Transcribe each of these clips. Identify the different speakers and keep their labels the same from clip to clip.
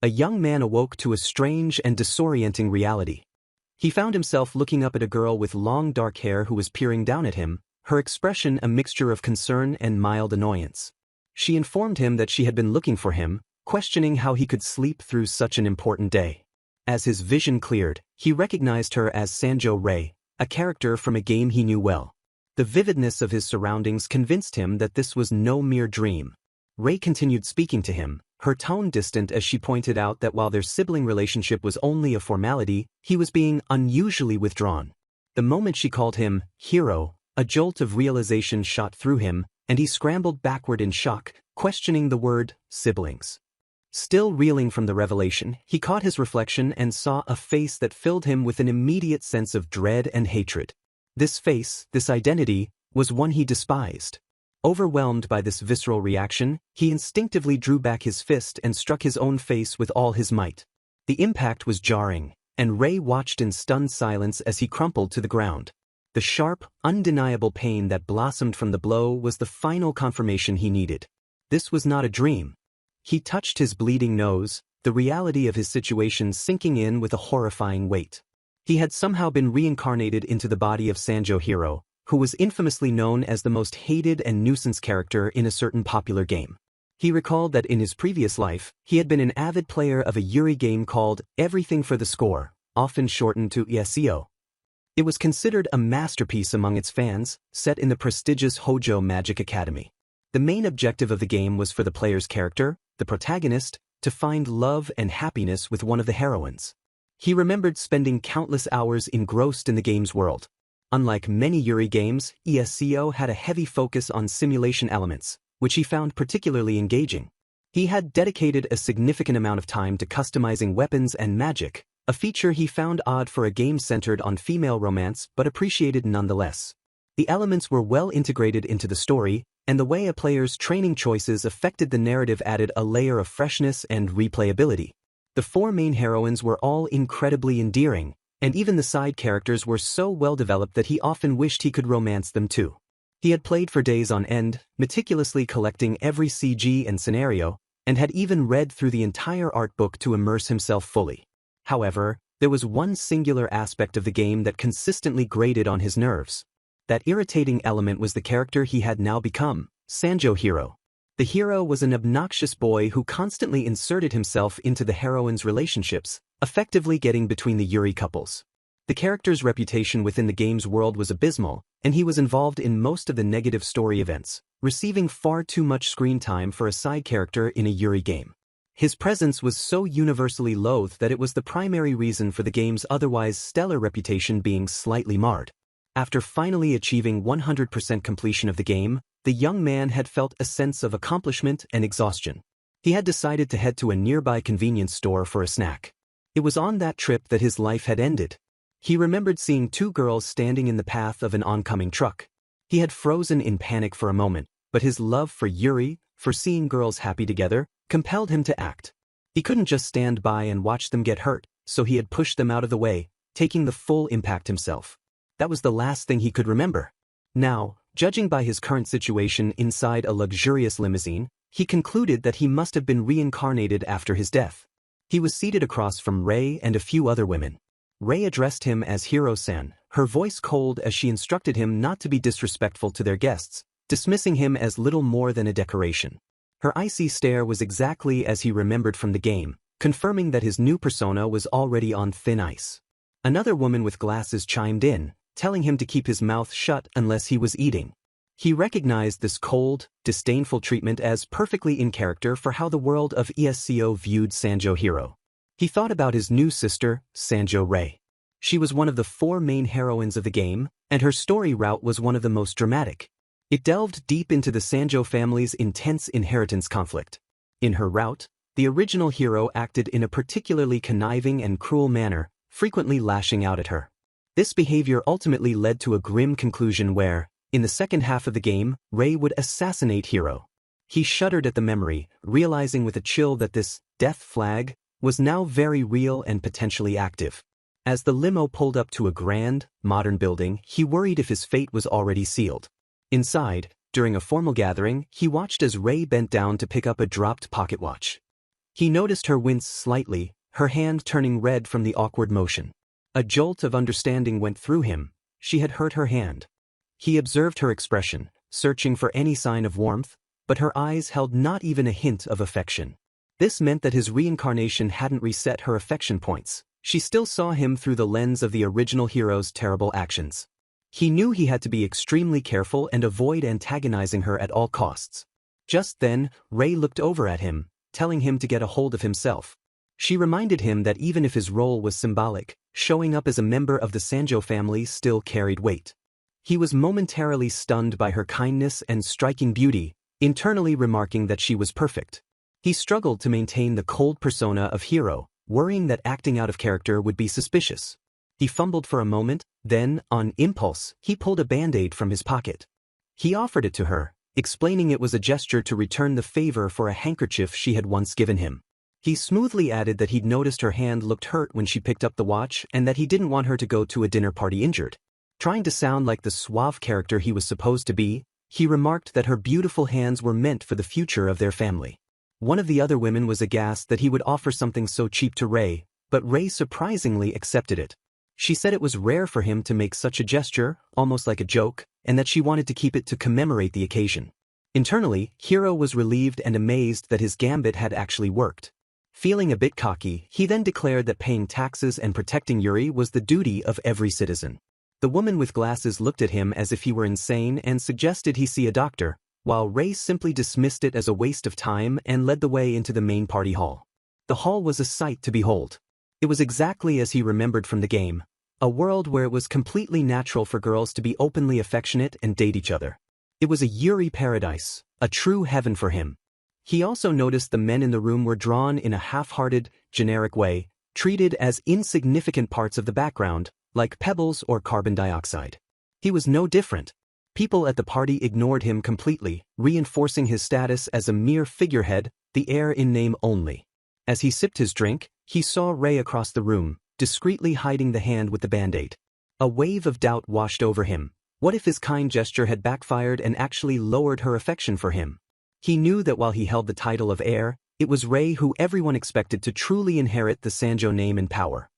Speaker 1: a young man awoke to a strange and disorienting reality. He found himself looking up at a girl with long dark hair who was peering down at him, her expression a mixture of concern and mild annoyance. She informed him that she had been looking for him, questioning how he could sleep through such an important day. As his vision cleared, he recognized her as Sanjo Rei, a character from a game he knew well. The vividness of his surroundings convinced him that this was no mere dream. Rei continued speaking to him, her tone distant as she pointed out that while their sibling relationship was only a formality, he was being unusually withdrawn. The moment she called him hero, a jolt of realization shot through him, and he scrambled backward in shock, questioning the word siblings. Still reeling from the revelation, he caught his reflection and saw a face that filled him with an immediate sense of dread and hatred. This face, this identity, was one he despised. Overwhelmed by this visceral reaction, he instinctively drew back his fist and struck his own face with all his might. The impact was jarring, and Rei watched in stunned silence as he crumpled to the ground. The sharp, undeniable pain that blossomed from the blow was the final confirmation he needed. This was not a dream. He touched his bleeding nose, the reality of his situation sinking in with a horrifying weight. He had somehow been reincarnated into the body of Sanjo Hiro, who was infamously known as the most hated and nuisance character in a certain popular game. He recalled that in his previous life, he had been an avid player of a Yuri game called Everything for the Score, often shortened to ESCO. It was considered a masterpiece among its fans, set in the prestigious Hojo Magic Academy. The main objective of the game was for the player's character, the protagonist, to find love and happiness with one of the heroines. He remembered spending countless hours engrossed in the game's world. Unlike many Yuri games, ESCO had a heavy focus on simulation elements, which he found particularly engaging. He had dedicated a significant amount of time to customizing weapons and magic, a feature he found odd for a game centered on female romance but appreciated nonetheless. The elements were well integrated into the story, and the way a player's training choices affected the narrative added a layer of freshness and replayability. The four main heroines were all incredibly endearing, and even the side characters were so well developed that he often wished he could romance them too. He had played for days on end, meticulously collecting every CG and scenario, and had even read through the entire art book to immerse himself fully. However, there was one singular aspect of the game that consistently grated on his nerves. That irritating element was the character he had now become, Sanjo Hiro. The hero was an obnoxious boy who constantly inserted himself into the heroine's relationships, effectively getting between the Yuri couples. The character's reputation within the game's world was abysmal, and he was involved in most of the negative story events, receiving far too much screen time for a side character in a Yuri game. His presence was so universally loathed that it was the primary reason for the game's otherwise stellar reputation being slightly marred. After finally achieving 100% completion of the game, the young man had felt a sense of accomplishment and exhaustion. He had decided to head to a nearby convenience store for a snack. It was on that trip that his life had ended. He remembered seeing two girls standing in the path of an oncoming truck. He had frozen in panic for a moment, but his love for Yuri, for seeing girls happy together, compelled him to act. He couldn't just stand by and watch them get hurt, so he had pushed them out of the way, taking the full impact himself. That was the last thing he could remember. Now, judging by his current situation inside a luxurious limousine, he concluded that he must have been reincarnated after his death. He was seated across from Rei and a few other women. Rei addressed him as Hiro-san, her voice cold as she instructed him not to be disrespectful to their guests, dismissing him as little more than a decoration. Her icy stare was exactly as he remembered from the game, confirming that his new persona was already on thin ice. Another woman with glasses chimed in, telling him to keep his mouth shut unless he was eating. He recognized this cold, disdainful treatment as perfectly in character for how the world of ESCO viewed Sanjo Hiro. He thought about his new sister, Sanjo Rei. She was one of the four main heroines of the game, and her story route was one of the most dramatic. It delved deep into the Sanjo family's intense inheritance conflict. In her route, the original hero acted in a particularly conniving and cruel manner, frequently lashing out at her. This behavior ultimately led to a grim conclusion where, in the second half of the game, Rei would assassinate Hiro. He shuddered at the memory, realizing with a chill that this death flag was now very real and potentially active. As the limo pulled up to a grand, modern building, he worried if his fate was already sealed. Inside, during a formal gathering, he watched as Rei bent down to pick up a dropped pocket watch. He noticed her wince slightly, her hand turning red from the awkward motion. A jolt of understanding went through him. She had hurt her hand. He observed her expression, searching for any sign of warmth, but her eyes held not even a hint of affection. This meant that his reincarnation hadn't reset her affection points. She still saw him through the lens of the original hero's terrible actions. He knew he had to be extremely careful and avoid antagonizing her at all costs. Just then, Rei looked over at him, telling him to get a hold of himself. She reminded him that even if his role was symbolic, showing up as a member of the Sanjo family still carried weight. He was momentarily stunned by her kindness and striking beauty, internally remarking that she was perfect. He struggled to maintain the cold persona of hero, worrying that acting out of character would be suspicious. He fumbled for a moment, then, on impulse, he pulled a band-aid from his pocket. He offered it to her, explaining it was a gesture to return the favor for a handkerchief she had once given him. He smoothly added that he'd noticed her hand looked hurt when she picked up the watch and that he didn't want her to go to a dinner party injured. Trying to sound like the suave character he was supposed to be, he remarked that her beautiful hands were meant for the future of their family. One of the other women was aghast that he would offer something so cheap to Rei, but Rei surprisingly accepted it. She said it was rare for him to make such a gesture, almost like a joke, and that she wanted to keep it to commemorate the occasion. Internally, Hiro was relieved and amazed that his gambit had actually worked. Feeling a bit cocky, he then declared that paying taxes and protecting Yuri was the duty of every citizen. The woman with glasses looked at him as if he were insane and suggested he see a doctor, while Rei simply dismissed it as a waste of time and led the way into the main party hall. The hall was a sight to behold. It was exactly as he remembered from the game, a world where it was completely natural for girls to be openly affectionate and date each other. It was a Yuri paradise, a true heaven for him. He also noticed the men in the room were drawn in a half-hearted, generic way, treated as insignificant parts of the background, like pebbles or carbon dioxide. He was no different. People at the party ignored him completely, reinforcing his status as a mere figurehead, the heir in name only. As he sipped his drink, he saw Rei across the room, discreetly hiding the hand with the band-aid. A wave of doubt washed over him. What if his kind gesture had backfired and actually lowered her affection for him? He knew that while he held the title of heir, it was Rei who everyone expected to truly inherit the Sanjo name and power.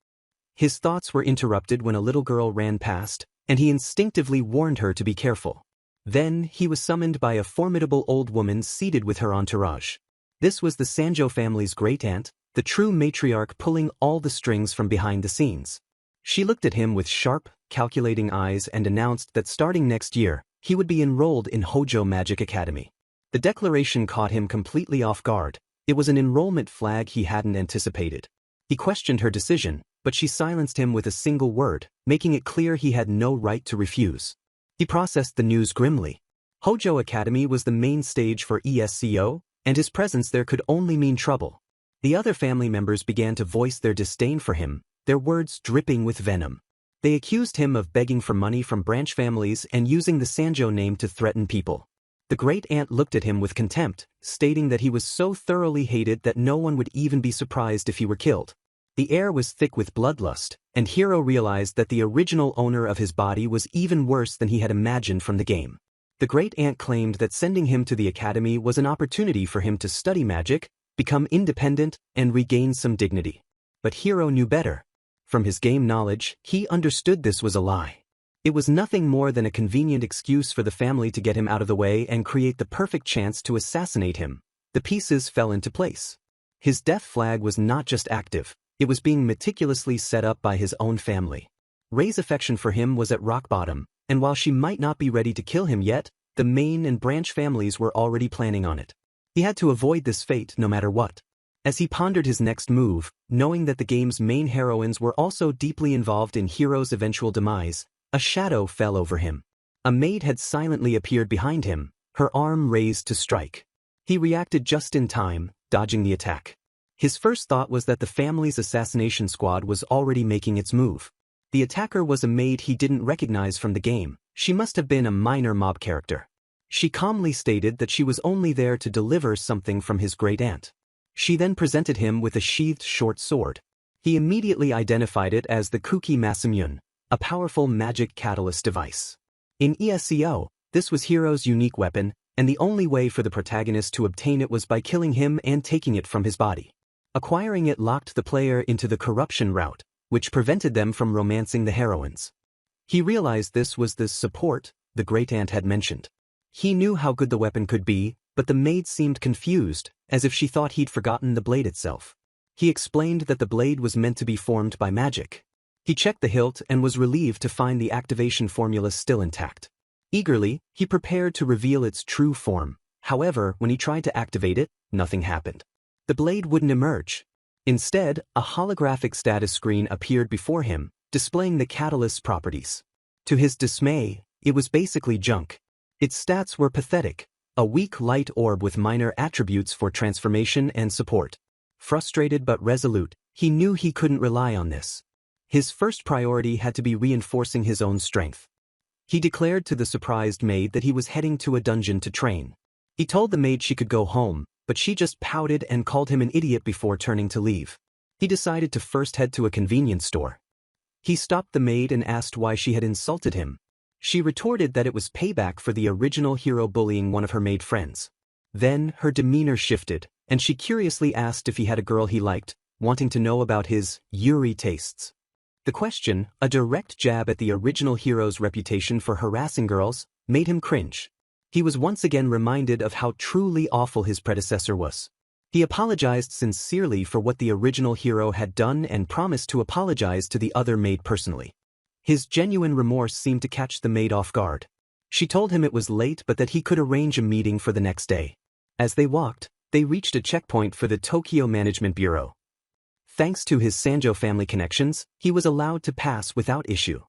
Speaker 1: His thoughts were interrupted when a little girl ran past, and he instinctively warned her to be careful. Then, he was summoned by a formidable old woman seated with her entourage. This was the Sanjo family's great-aunt, the true matriarch pulling all the strings from behind the scenes. She looked at him with sharp, calculating eyes and announced that starting next year, he would be enrolled in Hojo Magic Academy. The declaration caught him completely off guard. It was an enrollment flag he hadn't anticipated. He questioned her decision, but she silenced him with a single word, making it clear he had no right to refuse. He processed the news grimly. Hojo Academy was the main stage for ESCO, and his presence there could only mean trouble. The other family members began to voice their disdain for him, their words dripping with venom. They accused him of begging for money from branch families and using the Sanjo name to threaten people. The great-aunt looked at him with contempt, stating that he was so thoroughly hated that no one would even be surprised if he were killed. The air was thick with bloodlust, and Hiro realized that the original owner of his body was even worse than he had imagined from the game. The great-aunt claimed that sending him to the academy was an opportunity for him to study magic, become independent, and regain some dignity. But Hiro knew better. From his game knowledge, he understood this was a lie. It was nothing more than a convenient excuse for the family to get him out of the way and create the perfect chance to assassinate him. The pieces fell into place. His death flag was not just active, it was being meticulously set up by his own family. Rei's affection for him was at rock bottom, and while she might not be ready to kill him yet, the main and branch families were already planning on it. He had to avoid this fate no matter what. As he pondered his next move, knowing that the game's main heroines were also deeply involved in Hiro's eventual demise, a shadow fell over him. A maid had silently appeared behind him, her arm raised to strike. He reacted just in time, dodging the attack. His first thought was that the family's assassination squad was already making its move. The attacker was a maid he didn't recognize from the game. She must have been a minor mob character. She calmly stated that she was only there to deliver something from his great-aunt. She then presented him with a sheathed short sword. He immediately identified it as the Kuki Masamyun, a powerful magic catalyst device. In ESCO, this was Hiro's unique weapon, and the only way for the protagonist to obtain it was by killing him and taking it from his body. Acquiring it locked the player into the corruption route, which prevented them from romancing the heroines. He realized this was the support the great aunt had mentioned. He knew how good the weapon could be, but the maid seemed confused, as if she thought he'd forgotten the blade itself. He explained that the blade was meant to be formed by magic. He checked the hilt and was relieved to find the activation formula still intact. Eagerly, he prepared to reveal its true form. However, when he tried to activate it, nothing happened. The blade wouldn't emerge. Instead, a holographic status screen appeared before him, displaying the catalyst's properties. To his dismay, it was basically junk. Its stats were pathetic: a weak light orb with minor attributes for transformation and support. Frustrated but resolute, he knew he couldn't rely on this. His first priority had to be reinforcing his own strength. He declared to the surprised maid that he was heading to a dungeon to train. He told the maid she could go home, but she just pouted and called him an idiot before turning to leave. He decided to first head to a convenience store. He stopped the maid and asked why she had insulted him. She retorted that it was payback for the original hero bullying one of her maid friends. Then, her demeanor shifted, and she curiously asked if he had a girl he liked, wanting to know about his Yuri tastes. The question, a direct jab at the original hero's reputation for harassing girls, made him cringe. He was once again reminded of how truly awful his predecessor was. He apologized sincerely for what the original hero had done and promised to apologize to the other maid personally. His genuine remorse seemed to catch the maid off guard. She told him it was late but that he could arrange a meeting for the next day. As they walked, they reached a checkpoint for the Tokyo Management Bureau. Thanks to his Sanjo family connections, he was allowed to pass without issue.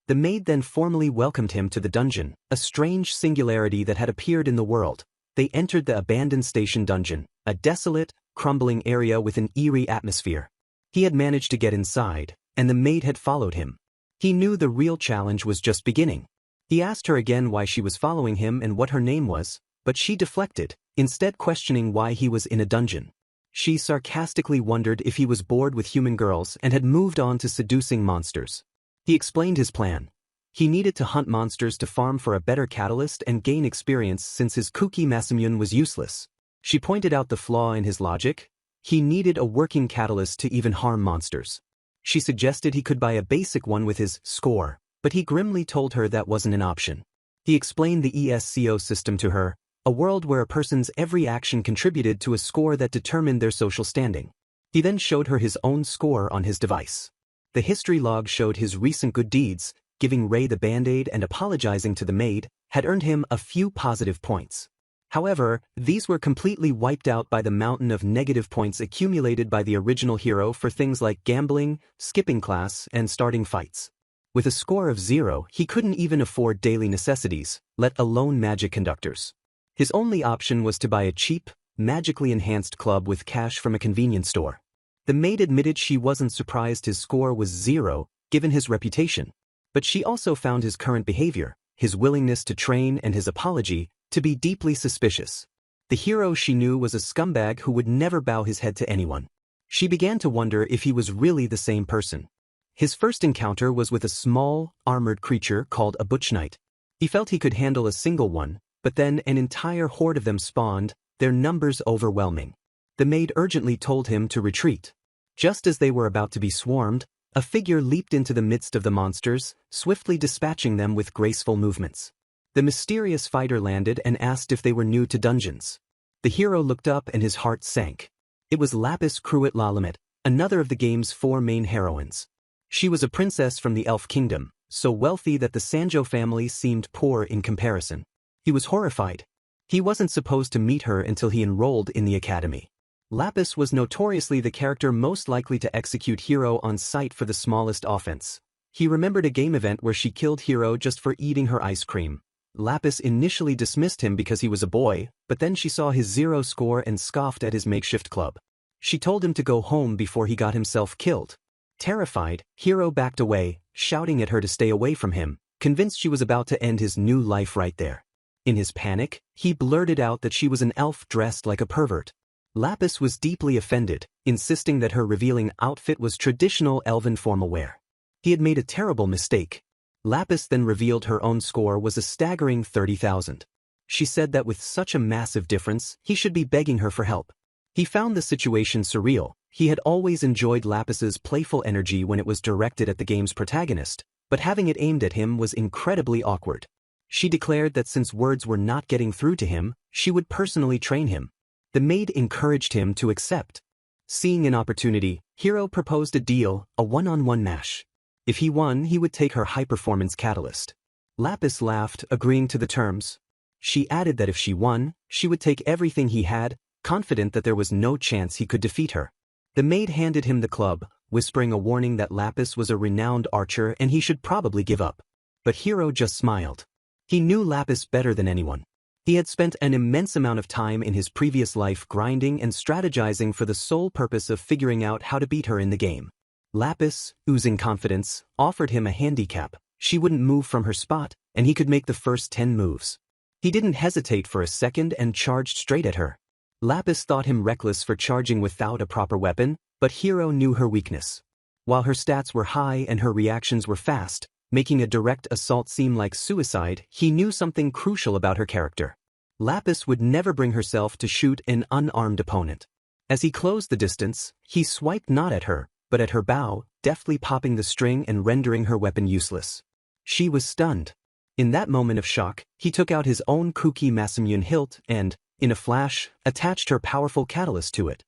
Speaker 1: The maid then formally welcomed him to the dungeon, a strange singularity that had appeared in the world. They entered the abandoned station dungeon, a desolate, crumbling area with an eerie atmosphere. He had managed to get inside, and the maid had followed him. He knew the real challenge was just beginning. He asked her again why she was following him and what her name was, but she deflected, instead questioning why he was in a dungeon. She sarcastically wondered if he was bored with human girls and had moved on to seducing monsters. He explained his plan. He needed to hunt monsters to farm for a better catalyst and gain experience since his Kuki Masamune was useless. She pointed out the flaw in his logic. He needed a working catalyst to even harm monsters. She suggested he could buy a basic one with his score, but he grimly told her that wasn't an option. He explained the ESCO system to her, a world where a person's every action contributed to a score that determined their social standing. He then showed her his own score on his device. The history log showed his recent good deeds, giving Rei the band-aid and apologizing to the maid, had earned him a few positive points. However, these were completely wiped out by the mountain of negative points accumulated by the original hero for things like gambling, skipping class, and starting fights. With a score of 0, he couldn't even afford daily necessities, let alone magic conductors. His only option was to buy a cheap, magically enhanced club with cash from a convenience store. The maid admitted she wasn't surprised his score was 0, given his reputation. But she also found his current behavior, his willingness to train and his apology, to be deeply suspicious. The hero she knew was a scumbag who would never bow his head to anyone. She began to wonder if he was really the same person. His first encounter was with a small, armored creature called a Butch Knight. He felt he could handle a single one, but then an entire horde of them spawned, their numbers overwhelming. The maid urgently told him to retreat. Just as they were about to be swarmed, a figure leaped into the midst of the monsters, swiftly dispatching them with graceful movements. The mysterious fighter landed and asked if they were new to dungeons. The hero looked up and his heart sank. It was Lapis Cruet Lalamet, another of the game's 4 main heroines. She was a princess from the Elf Kingdom, so wealthy that the Sanjo family seemed poor in comparison. He was horrified. He wasn't supposed to meet her until he enrolled in the academy. Lapis was notoriously the character most likely to execute Hero on sight for the smallest offense. He remembered a game event where she killed Hero just for eating her ice cream. Lapis initially dismissed him because he was a boy, but then she saw his 0 score and scoffed at his makeshift club. She told him to go home before he got himself killed. Terrified, Hero backed away, shouting at her to stay away from him, convinced she was about to end his new life right there. In his panic, he blurted out that she was an elf dressed like a pervert. Lapis was deeply offended, insisting that her revealing outfit was traditional elven formal wear. He had made a terrible mistake. Lapis then revealed her own score was a staggering 30,000. She said that with such a massive difference, he should be begging her for help. He found the situation surreal, He had always enjoyed Lapis's playful energy when it was directed at the game's protagonist, but having it aimed at him was incredibly awkward. She declared that since words were not getting through to him, she would personally train him. The maid encouraged him to accept. Seeing an opportunity, Hiro proposed a deal, a one-on-one match. If he won, he would take her high-performance catalyst. Lapis laughed, agreeing to the terms. She added that if she won, she would take everything he had, confident that there was no chance he could defeat her. The maid handed him the club, whispering a warning that Lapis was a renowned archer and he should probably give up. But Hiro just smiled. He knew Lapis better than anyone. He had spent an immense amount of time in his previous life grinding and strategizing for the sole purpose of figuring out how to beat her in the game. Lapis, oozing confidence, offered him a handicap. She wouldn't move from her spot, and he could make the first 10 moves. He didn't hesitate for a second and charged straight at her. Lapis thought him reckless for charging without a proper weapon, but Hiro knew her weakness. While her stats were high and her reactions were fast, making a direct assault seem like suicide, he knew something crucial about her character. Lapis would never bring herself to shoot an unarmed opponent. As he closed the distance, he swiped not at her, but at her bow, deftly popping the string and rendering her weapon useless. She was stunned. In that moment of shock, he took out his own kooky Masamune hilt and, in a flash, attached her powerful catalyst to it.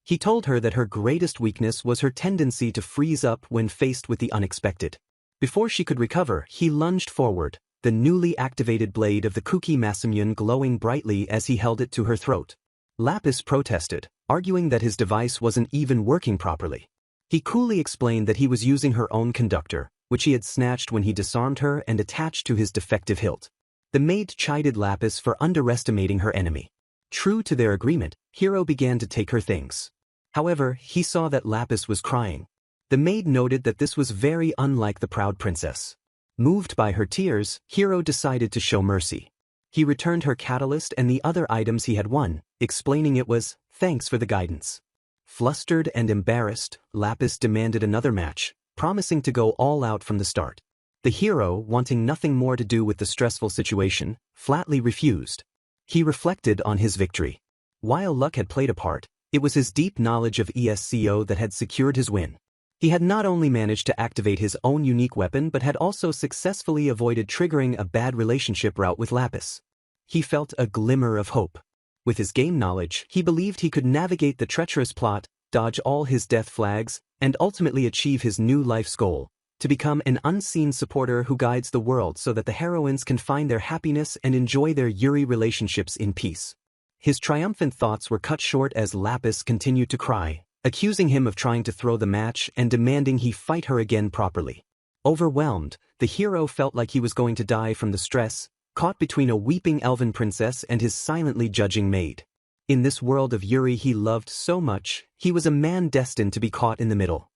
Speaker 1: He told her that her greatest weakness was her tendency to freeze up when faced with the unexpected. Before she could recover, he lunged forward, the newly activated blade of the kooky Masamune glowing brightly as he held it to her throat. Lapis protested, arguing that his device wasn't even working properly. He coolly explained that he was using her own conductor, which he had snatched when he disarmed her and attached to his defective hilt. The maid chided Lapis for underestimating her enemy. True to their agreement, Hiro began to take her things. However, he saw that Lapis was crying. The maid noted that this was very unlike the proud princess. Moved by her tears, Hiro decided to show mercy. He returned her catalyst and the other items he had won, explaining it was, thanks for the guidance. Flustered and embarrassed, Lapis demanded another match, promising to go all out from the start. The hero, wanting nothing more to do with the stressful situation, flatly refused. He reflected on his victory. While luck had played a part, it was his deep knowledge of ESCO that had secured his win. He had not only managed to activate his own unique weapon but had also successfully avoided triggering a bad relationship route with Lapis. He felt a glimmer of hope. With his game knowledge, he believed he could navigate the treacherous plot, dodge all his death flags, and ultimately achieve his new life's goal, to become an unseen supporter who guides the world so that the heroines can find their happiness and enjoy their Yuri relationships in peace. His triumphant thoughts were cut short as Lapis continued to cry, accusing him of trying to throw the match and demanding he fight her again properly. Overwhelmed, the hero felt like he was going to die from the stress, caught between a weeping elven princess and his silently judging maid. In this world of Yuri he loved so much, he was a man destined to be caught in the middle.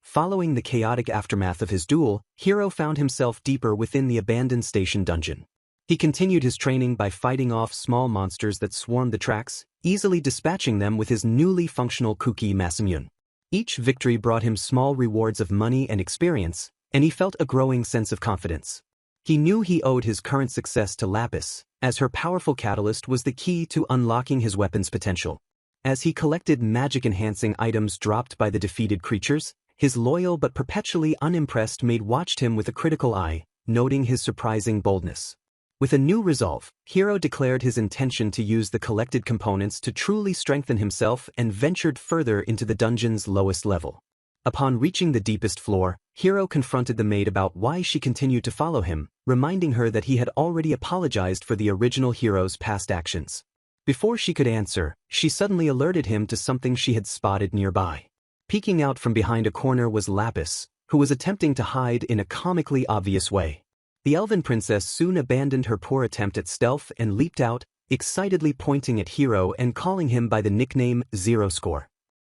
Speaker 1: Following the chaotic aftermath of his duel, Hiro found himself deeper within the abandoned station dungeon. He continued his training by fighting off small monsters that swarmed the tracks, easily dispatching them with his newly functional kooky Masamune. Each victory brought him small rewards of money and experience, and he felt a growing sense of confidence. He knew he owed his current success to Lapis, as her powerful catalyst was the key to unlocking his weapon's potential. As he collected magic-enhancing items dropped by the defeated creatures, his loyal but perpetually unimpressed maid watched him with a critical eye, noting his surprising boldness. With a new resolve, Hiro declared his intention to use the collected components to truly strengthen himself and ventured further into the dungeon's lowest level. Upon reaching the deepest floor, Hiro confronted the maid about why she continued to follow him, reminding her that he had already apologized for the original hero's past actions. Before she could answer, she suddenly alerted him to something she had spotted nearby. Peeking out from behind a corner was Lapis, who was attempting to hide in a comically obvious way. The elven princess soon abandoned her poor attempt at stealth and leaped out, excitedly pointing at Hiro and calling him by the nickname Zero Score.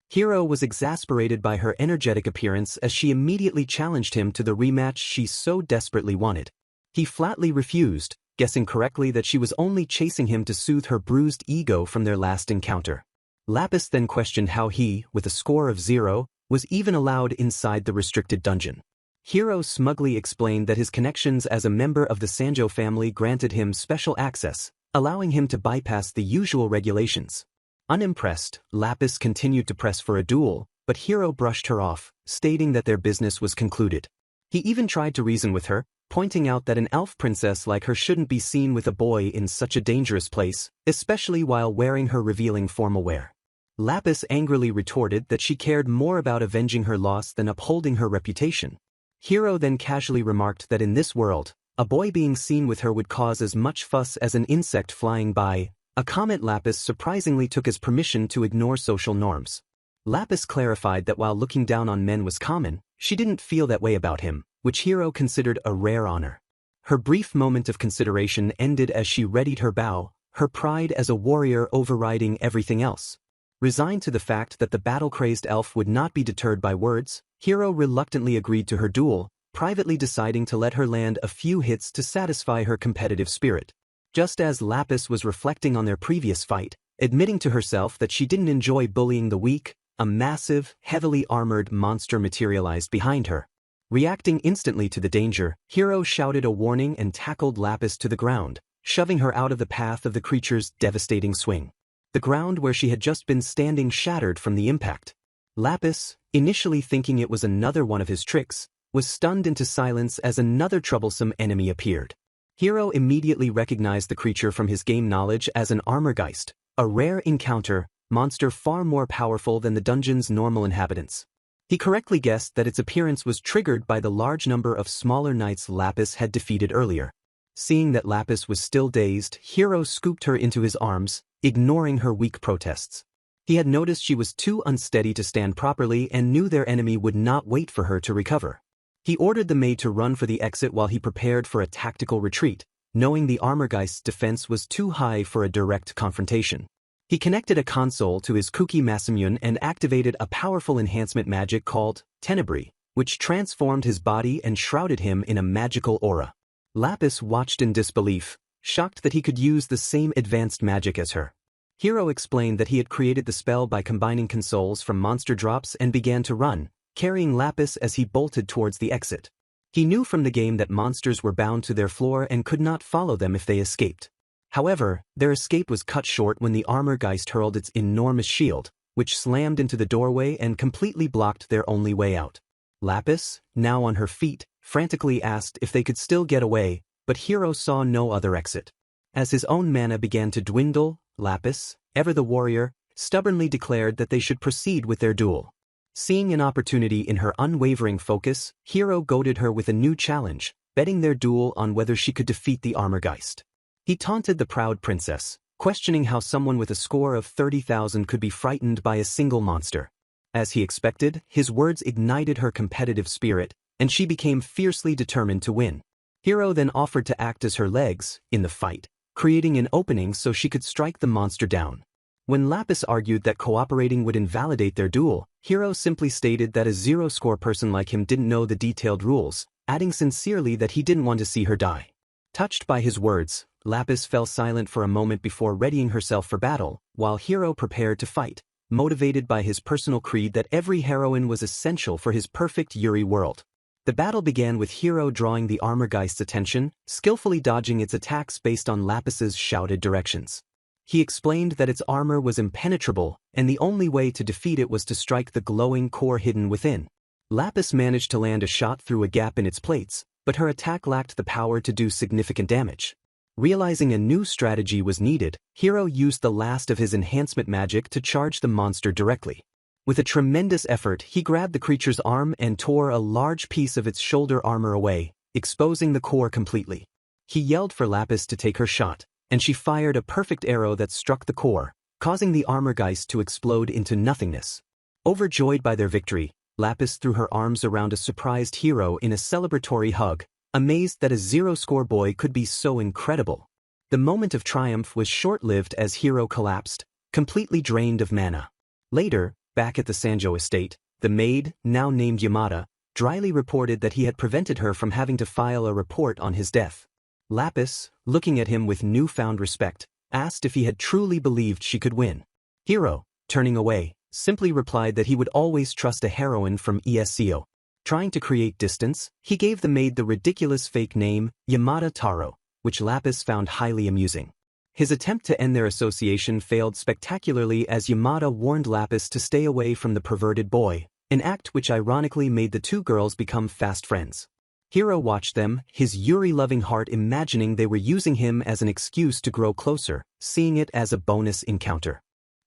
Speaker 1: Hiro was exasperated by her energetic appearance as she immediately challenged him to the rematch she so desperately wanted. He flatly refused, guessing correctly that she was only chasing him to soothe her bruised ego from their last encounter. Lapis then questioned how he, with a score of 0, was even allowed inside the restricted dungeon. Hiro smugly explained that his connections as a member of the Sanjo family granted him special access, allowing him to bypass the usual regulations. Unimpressed, Lapis continued to press for a duel, but Hiro brushed her off, stating that their business was concluded. He even tried to reason with her, pointing out that an elf princess like her shouldn't be seen with a boy in such a dangerous place, especially while wearing her revealing formal wear. Lapis angrily retorted that she cared more about avenging her loss than upholding her reputation. Hiro then casually remarked that in this world, a boy being seen with her would cause as much fuss as an insect flying by, a comment Lapis surprisingly took as permission to ignore social norms. Lapis clarified that while looking down on men was common, she didn't feel that way about him, which Hiro considered a rare honor. Her brief moment of consideration ended as she readied her bow, her pride as a warrior overriding everything else. Resigned to the fact that the battle-crazed elf would not be deterred by words, Hiro reluctantly agreed to her duel, privately deciding to let her land a few hits to satisfy her competitive spirit. Just as Lapis was reflecting on their previous fight, admitting to herself that she didn't enjoy bullying the weak, a massive, heavily armored monster materialized behind her. Reacting instantly to the danger, Hiro shouted a warning and tackled Lapis to the ground, shoving her out of the path of the creature's devastating swing. The ground where she had just been standing shattered from the impact. Lapis, initially thinking it was another one of his tricks, was stunned into silence as another troublesome enemy appeared. Hiro immediately recognized the creature from his game knowledge as an Armorgeist, a rare encounter, monster far more powerful than the dungeon's normal inhabitants. He correctly guessed that its appearance was triggered by the large number of smaller knights Lapis had defeated earlier. Seeing that Lapis was still dazed, Hiro scooped her into his arms, ignoring her weak protests. He had noticed she was too unsteady to stand properly and knew their enemy would not wait for her to recover. He ordered the maid to run for the exit while he prepared for a tactical retreat, knowing the Armorgeist's defense was too high for a direct confrontation. He connected a console to his Kuki Masamune and activated a powerful enhancement magic called Tenebris, which transformed his body and shrouded him in a magical aura. Lapis watched in disbelief, shocked that he could use the same advanced magic as her. Hiro explained that he had created the spell by combining consoles from monster drops and began to run, carrying Lapis as he bolted towards the exit. He knew from the game that monsters were bound to their floor and could not follow them if they escaped. However, their escape was cut short when the Armorgeist hurled its enormous shield, which slammed into the doorway and completely blocked their only way out. Lapis, now on her feet, frantically asked if they could still get away, but Hiro saw no other exit. As his own mana began to dwindle, Lapis, ever the warrior, stubbornly declared that they should proceed with their duel. Seeing an opportunity in her unwavering focus, Hiro goaded her with a new challenge, betting their duel on whether she could defeat the Armorgeist. He taunted the proud princess, questioning how someone with a score of 30,000 could be frightened by a single monster. As he expected, his words ignited her competitive spirit, and she became fiercely determined to win. Hiro then offered to act as her legs, in the fight, creating an opening so she could strike the monster down. When Lapis argued that cooperating would invalidate their duel, Hiro simply stated that a zero-score person like him didn't know the detailed rules, adding sincerely that he didn't want to see her die. Touched by his words, Lapis fell silent for a moment before readying herself for battle, while Hiro prepared to fight, motivated by his personal creed that every heroine was essential for his perfect Yuri world. The battle began with Hiro drawing the Armorgeist's attention, skillfully dodging its attacks based on Lapis's shouted directions. He explained that its armor was impenetrable, and the only way to defeat it was to strike the glowing core hidden within. Lapis managed to land a shot through a gap in its plates, but her attack lacked the power to do significant damage. Realizing a new strategy was needed, Hiro used the last of his enhancement magic to charge the monster directly. With a tremendous effort, he grabbed the creature's arm and tore a large piece of its shoulder armor away, exposing the core completely. He yelled for Lapis to take her shot, and she fired a perfect arrow that struck the core, causing the Armorgeist to explode into nothingness. Overjoyed by their victory, Lapis threw her arms around a surprised Hiro in a celebratory hug, amazed that a zero-score boy could be so incredible. The moment of triumph was short-lived as Hiro collapsed, completely drained of mana. Later, back at the Sanjo estate, the maid, now named Yamada, dryly reported that he had prevented her from having to file a report on his death. Lapis, looking at him with newfound respect, asked if he had truly believed she could win. Hiro, turning away, simply replied that he would always trust a heroine from ESCO. Trying to create distance, he gave the maid the ridiculous fake name, Yamada Taro, which Lapis found highly amusing. His attempt to end their association failed spectacularly as Yamada warned Lapis to stay away from the perverted boy, an act which ironically made the two girls become fast friends. Hiro watched them, his Yuri-loving heart imagining they were using him as an excuse to grow closer, seeing it as a bonus encounter.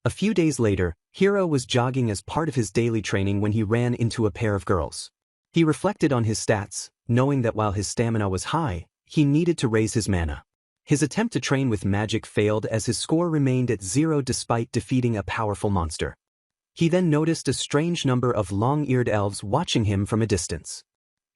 Speaker 1: A few days later, Hiro was jogging as part of his daily training when he ran into a pair of girls. He reflected on his stats, knowing that while his stamina was high, he needed to raise his mana. His attempt to train with magic failed as his score remained at 0 despite defeating a powerful monster. He then noticed a strange number of long-eared elves watching him from a distance.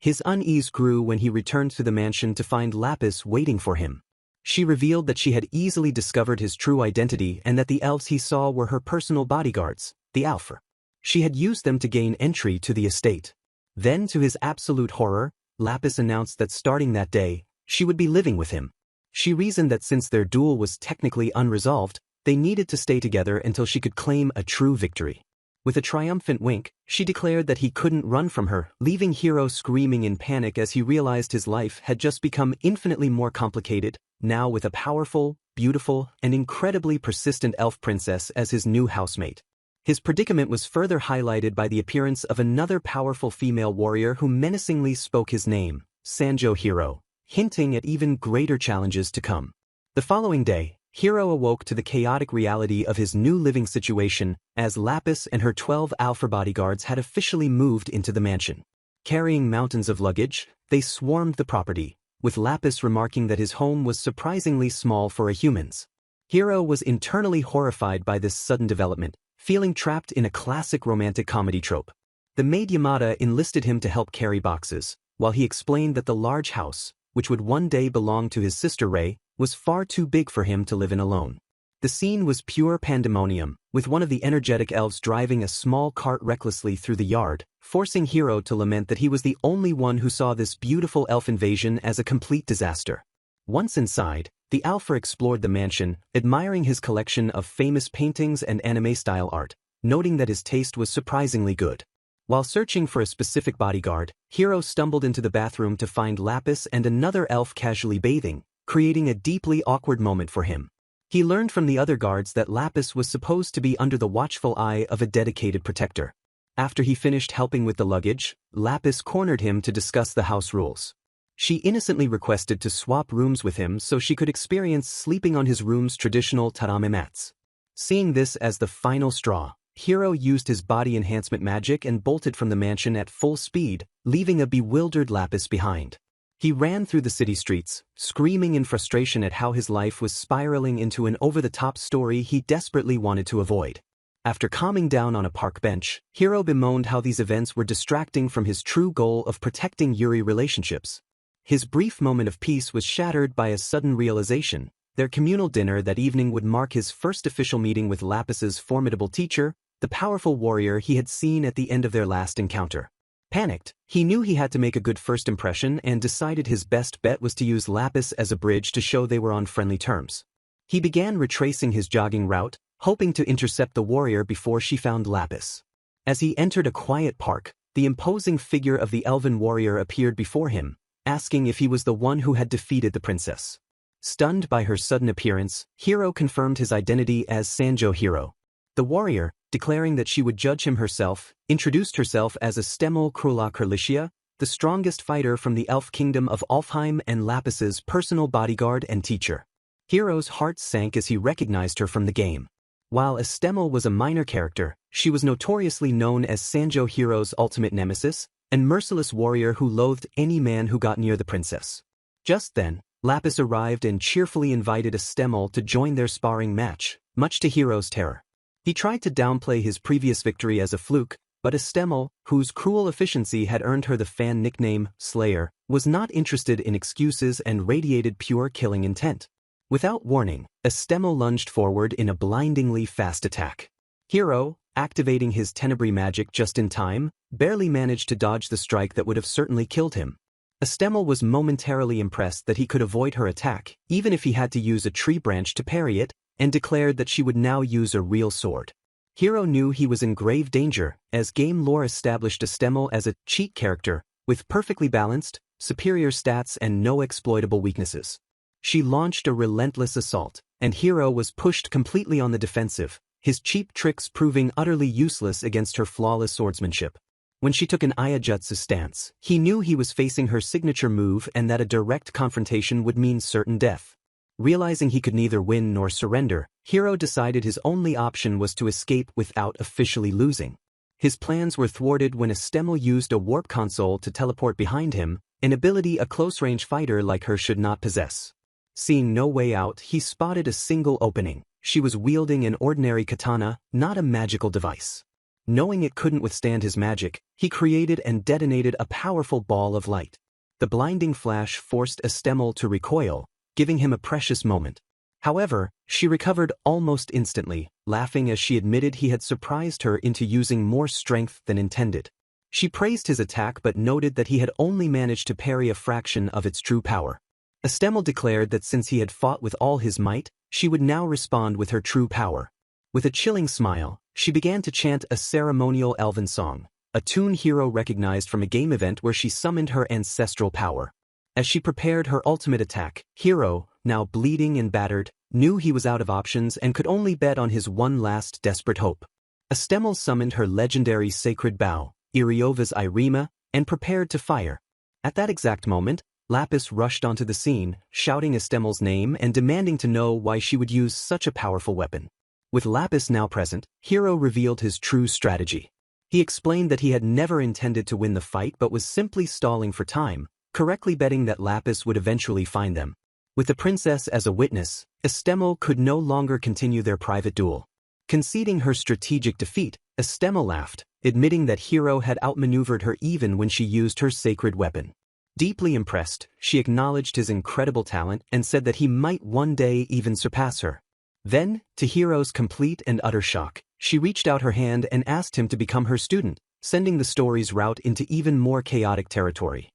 Speaker 1: His unease grew when he returned to the mansion to find Lapis waiting for him. She revealed that she had easily discovered his true identity and that the elves he saw were her personal bodyguards, the Alpha. She had used them to gain entry to the estate. Then, to his absolute horror, Lapis announced that starting that day, she would be living with him. She reasoned that since their duel was technically unresolved, they needed to stay together until she could claim a true victory. With a triumphant wink, she declared that he couldn't run from her, leaving Hiro screaming in panic as he realized his life had just become infinitely more complicated, now with a powerful, beautiful, and incredibly persistent elf princess as his new housemate. His predicament was further highlighted by the appearance of another powerful female warrior who menacingly spoke his name, Sanjo Hiro, hinting at even greater challenges to come. The following day, Hiro awoke to the chaotic reality of his new living situation as Lapis and her 12 alpha bodyguards had officially moved into the mansion. Carrying mountains of luggage, they swarmed the property, with Lapis remarking that his home was surprisingly small for a human's. Hiro was internally horrified by this sudden development, feeling trapped in a classic romantic comedy trope. The maid Yamada enlisted him to help carry boxes, while he explained that the large house, which would one day belong to his sister Rei, was far too big for him to live in alone. The scene was pure pandemonium, with one of the energetic elves driving a small cart recklessly through the yard, forcing Hiro to lament that he was the only one who saw this beautiful elf invasion as a complete disaster. Once inside, the Alpha explored the mansion, admiring his collection of famous paintings and anime-style art, noting that his taste was surprisingly good. While searching for a specific bodyguard, Hiro stumbled into the bathroom to find Lapis and another elf casually bathing, creating a deeply awkward moment for him. He learned from the other guards that Lapis was supposed to be under the watchful eye of a dedicated protector. After he finished helping with the luggage, Lapis cornered him to discuss the house rules. She innocently requested to swap rooms with him so she could experience sleeping on his room's traditional tatame mats. Seeing this as the final straw, Hiro used his body enhancement magic and bolted from the mansion at full speed, leaving a bewildered Lapis behind. He ran through the city streets, screaming in frustration at how his life was spiraling into an over-the-top story he desperately wanted to avoid. After calming down on a park bench, Hiro bemoaned how these events were distracting from his true goal of protecting Yuri relationships. His brief moment of peace was shattered by a sudden realization. Their communal dinner that evening would mark his first official meeting with Lapis's formidable teacher, the powerful warrior he had seen at the end of their last encounter. Panicked, he knew he had to make a good first impression and decided his best bet was to use Lapis as a bridge to show they were on friendly terms. He began retracing his jogging route, hoping to intercept the warrior before she found Lapis. As he entered a quiet park, the imposing figure of the elven warrior appeared before him, asking if he was the one who had defeated the princess. Stunned by her sudden appearance, Hiro confirmed his identity as Sanjo Hiro. The warrior, declaring that she would judge him herself, introduced herself as Astemel Krula Kurlicia, the strongest fighter from the elf kingdom of Alfheim and Lapis's personal bodyguard and teacher. Hiro's heart sank as he recognized her from the game. While Astemel was a minor character, she was notoriously known as Sanjo Hiro's ultimate nemesis, and merciless warrior who loathed any man who got near the princess. Just then, Lapis arrived and cheerfully invited Astemel to join their sparring match, much to Hiro's terror. He tried to downplay his previous victory as a fluke, but Astemel, whose cruel efficiency had earned her the fan nickname, Slayer, was not interested in excuses and radiated pure killing intent. Without warning, Astemel lunged forward in a blindingly fast attack. Hiro, activating his Tenebrae magic just in time, barely managed to dodge the strike that would have certainly killed him. Astemel was momentarily impressed that he could avoid her attack, even if he had to use a tree branch to parry it, and declared that she would now use a real sword. Hiro knew he was in grave danger, as game lore established Astemel as a cheat character, with perfectly balanced, superior stats and no exploitable weaknesses. She launched a relentless assault, and Hero was pushed completely on the defensive, his cheap tricks proving utterly useless against her flawless swordsmanship. When she took an Ayajutsu stance, he knew he was facing her signature move and that a direct confrontation would mean certain death. Realizing he could neither win nor surrender, Hero decided his only option was to escape without officially losing. His plans were thwarted when Estemel used a warp console to teleport behind him, an ability a close-range fighter like her should not possess. Seeing no way out, he spotted a single opening. She was wielding an ordinary katana, not a magical device. Knowing it couldn't withstand his magic, he created and detonated a powerful ball of light. The blinding flash forced Estemel to recoil, giving him a precious moment. However, she recovered almost instantly, laughing as she admitted he had surprised her into using more strength than intended. She praised his attack but noted that he had only managed to parry a fraction of its true power. Estemel declared that since he had fought with all his might, she would now respond with her true power. With a chilling smile, she began to chant a ceremonial elven song, a tune Hero recognized from a game event where she summoned her ancestral power. As she prepared her ultimate attack, Hero, now bleeding and battered, knew he was out of options and could only bet on his one last desperate hope. Estemel summoned her legendary sacred bow, Iriova's Irima, and prepared to fire. At that exact moment, Lapis rushed onto the scene, shouting Estemel's name and demanding to know why she would use such a powerful weapon. With Lapis now present, Hero revealed his true strategy. He explained that he had never intended to win the fight but was simply stalling for time, correctly betting that Lapis would eventually find them. With the princess as a witness, Estemel could no longer continue their private duel. Conceding her strategic defeat, Estemel laughed, admitting that Hero had outmaneuvered her even when she used her sacred weapon. Deeply impressed, she acknowledged his incredible talent and said that he might one day even surpass her. Then, to Hero's complete and utter shock, she reached out her hand and asked him to become her student, sending the story's route into even more chaotic territory.